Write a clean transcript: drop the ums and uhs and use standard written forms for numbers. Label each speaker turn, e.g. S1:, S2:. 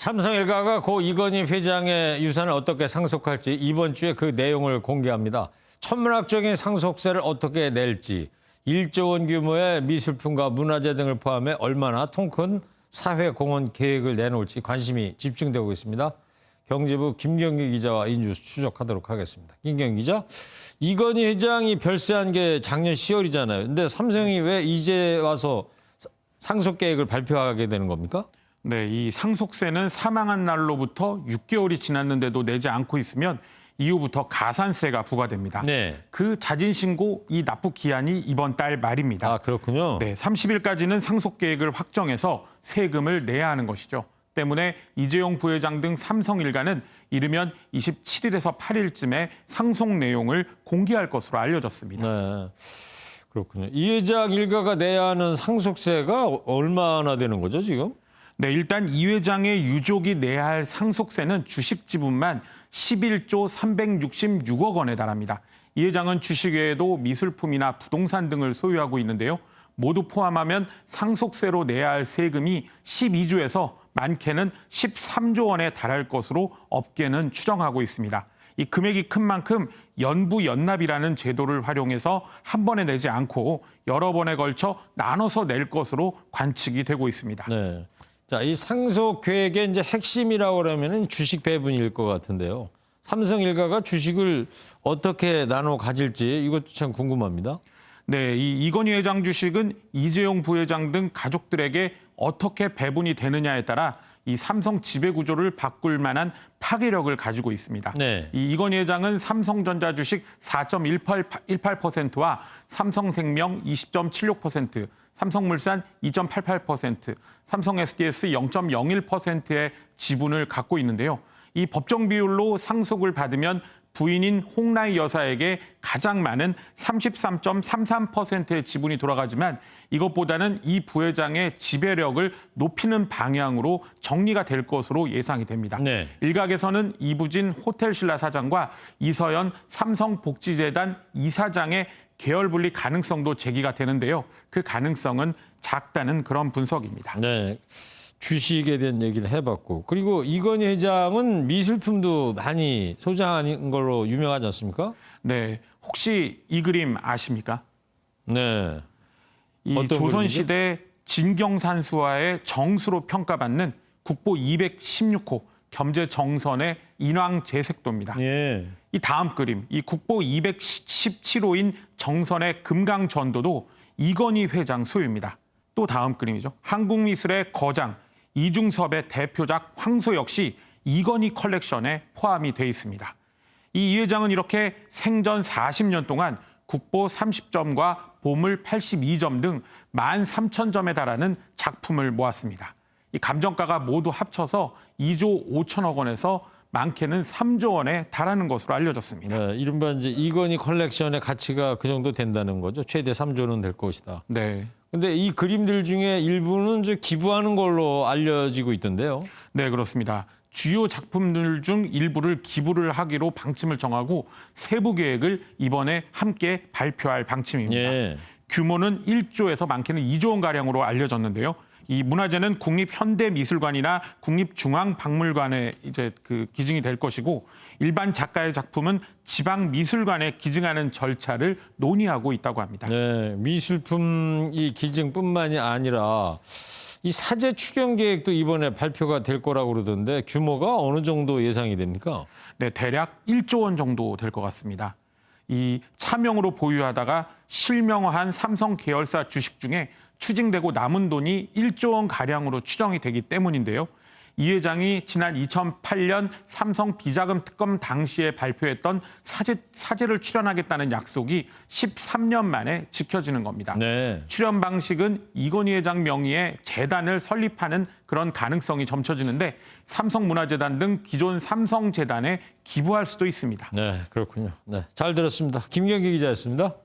S1: 삼성 일가가 고 이건희 회장의 유산을 어떻게 상속할지 이번 주에 그 내용을 공개합니다. 천문학적인 상속세를 어떻게 낼지, 1조 원 규모의 미술품과 문화재 등을 포함해 얼마나 통 큰 사회 공헌 계획을 내놓을지 관심이 집중되고 있습니다. 경제부 김경기 기자와 이 뉴스 추적하도록 하겠습니다. 김경기 기자, 이건희 회장이 별세한 게 작년 10월이잖아요. 근데 삼성이 왜 이제 와서 상속 계획을 발표하게 되는 겁니까?
S2: 네, 이 상속세는 사망한 날로부터 6개월이 지났는데도 내지 않고 있으면 이후부터 가산세가 부과됩니다.
S1: 네.
S2: 그 자진 신고 이 납부 기한이 이번 달 말입니다.
S1: 아, 그렇군요.
S2: 네, 30일까지는 상속 계획을 확정해서 세금을 내야 하는 것이죠. 때문에 이재용 부회장 등 삼성 일가는 이르면 27일에서 8일쯤에 상속 내용을 공개할 것으로 알려졌습니다.
S1: 네. 그렇군요. 이 회장 일가가 내야 하는 상속세가 얼마나 되는 거죠, 지금?
S2: 네, 일단 이 회장의 유족이 내야 할 상속세는 주식 지분만 11조 366억 원에 달합니다. 이 회장은 주식 외에도 미술품이나 부동산 등을 소유하고 있는데요. 모두 포함하면 상속세로 내야 할 세금이 12조에서 많게는 13조 원에 달할 것으로 업계는 추정하고 있습니다. 이 금액이 큰 만큼 연부연납이라는 제도를 활용해서 한 번에 내지 않고 여러 번에 걸쳐 나눠서 낼 것으로 관측이 되고 있습니다.
S1: 네. 자, 이 상속 계획의 이제 핵심이라고 그러면은 주식 배분일 것 같은데요. 삼성 일가가 주식을 어떻게 나눠 가질지 이것도 참 궁금합니다.
S2: 네, 이 이건희 회장 주식은 이재용 부회장 등 가족들에게 어떻게 배분이 되느냐에 따라 이 삼성 지배 구조를 바꿀 만한 파괴력을 가지고 있습니다.
S1: 네.
S2: 이 이건희 회장은 삼성전자 주식 4.18%와 삼성생명 20.76%, 삼성물산 2.88%, 삼성 SDS 0.01%의 지분을 갖고 있는데요. 이 법정 비율로 상속을 받으면 부인인 홍라희 여사에게 가장 많은 33.33%의 지분이 돌아가지만 이것보다는 이 부회장의 지배력을 높이는 방향으로 정리가 될 것으로 예상이 됩니다.
S1: 네.
S2: 일각에서는 이부진 호텔신라 사장과 이서연 삼성복지재단 이사장의 계열 분리 가능성도 제기가 되는데요. 그 가능성은 작다는 그런 분석입니다.
S1: 네. 주식에 대한 얘기를 해봤고, 그리고 이건희 회장은 미술품도 많이 소장하는 걸로 유명하지 않습니까?
S2: 네, 혹시 이 그림 아십니까?
S1: 네.
S2: 이 조선시대 진경산수화의 정수로 평가받는 국보 216호 겸재정선의 인왕제색도입니다.
S1: 예.
S2: 이 다음 그림, 이 국보 217호인 정선의 금강전도도 이건희 회장 소유입니다. 또 다음 그림이죠. 한국미술의 거장 이중섭의 대표작 황소 역시 이건희 컬렉션에 포함이 돼 있습니다. 이 회장은 이렇게 생전 40년 동안 국보 30점과 보물 82점 등 13,000점에 달하는 작품을 모았습니다. 이 감정가가 모두 합쳐서 2조 5천억 원에서 많게는 3조 원에 달하는 것으로 알려졌습니다.
S1: 네, 이른바 이제 이건희 컬렉션의 가치가 그 정도 된다는 거죠. 최대 3조는 될 것이다.
S2: 네.
S1: 근데 이 그림들 중에 일부는 이제 기부하는 걸로 알려지고 있던데요.
S2: 네, 그렇습니다. 주요 작품들 중 일부를 기부를 하기로 방침을 정하고 세부 계획을 이번에 함께 발표할 방침입니다.
S1: 예.
S2: 규모는 1조에서 많게는 2조 원가량으로 알려졌는데요. 이 문화재는 국립현대미술관이나 국립중앙박물관에 이제 기증이 될 것이고 일반 작가의 작품은 지방미술관에 기증하는 절차를 논의하고 있다고 합니다.
S1: 네, 미술품 이 기증뿐만이 아니라 이 사제 추경 계획도 이번에 발표가 될 거라고 그러던데 규모가 어느 정도 예상이 됩니까?
S2: 네, 대략 1조 원 정도 될 것 같습니다. 이 차명으로 보유하다가 실명화한 삼성 계열사 주식 중에 추징되고 남은 돈이 1조 원 가량으로 추정이 되기 때문인데요. 이 회장이 지난 2008년 삼성 비자금 특검 당시에 발표했던 사제를 출연하겠다는 약속이 13년 만에 지켜지는 겁니다.
S1: 네.
S2: 출연 방식은 이건희 회장 명의의 재단을 설립하는 그런 가능성이 점쳐지는데 삼성문화재단 등 기존 삼성재단에 기부할 수도 있습니다.
S1: 네, 그렇군요. 네, 잘 들었습니다. 김경기 기자였습니다.